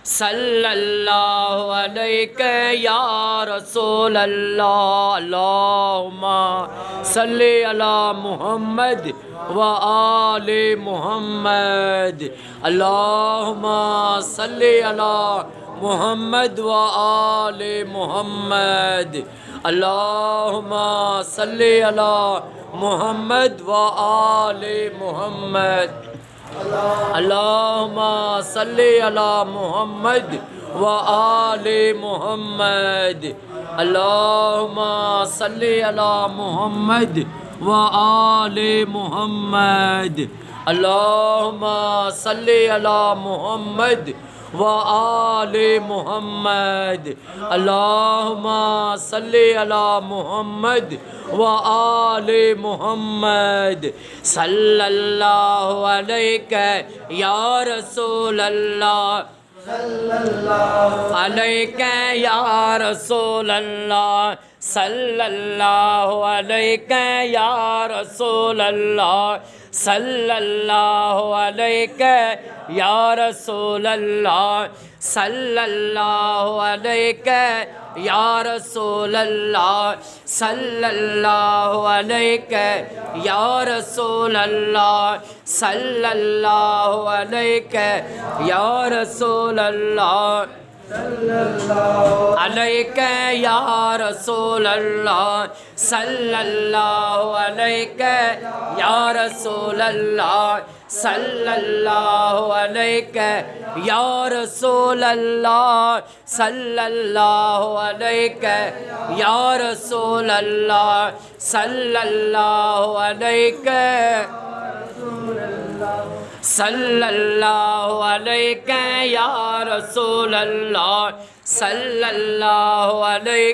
सल्लल्लाहु अलैहि या रसूल अल्लाह। अल्लाहुम्मा सल्ली अला मुहम्मद व आले मुहम्मद। अल्लाहुम्मा सल्ली अला मुहम्मद व आले मुहम्मद। अल्लाहुम्मा सल्ली अला मुहम्मद व आले मुहम्मद। अल्लाहुम्मा सल्ली अला मुहम्मद व आले मुहम्मद। अल्लाहुम्मा सल्ली अला मुहम्मद व आले मुहम्मद। अल्लाहुम्मा सल्ली अला मुहम्मद व आले मुहम्मद। अल्लाहुम्मा सल्ली अला मुहम्मद व आले मुहम्मद। सल्लल्लाहु अलैहि या रसूल अल्लाह। अलैहि या रसूल अल्लाह। सल्लल्लाहु अलैहि या रसूल अल्लाह। सल्लल्लाहु अलैहि या रसूल अल्लाह। सल्लल्लाहु अलैहि या रसूल अल्लाह। सल्लल्लाहु अलैहि या रसूल अल्लाह। सल्लल्लाहु अलैहि या रसूल अल्लाह। अलैहि या रसूल अल्लाह। सल्लल्लाहु अलैहि या रसूल अल्लाह। सल्लल्लाहु अलैहि या रसूल अल्लाह। सल्लल्लाहु अलैहि या रसूल अल्लाह। सल्लल्लाहु अलैहि सल्लल्लाहु अलैहि या रसूल अल्लाह। सल्लल्लाहु अलैहि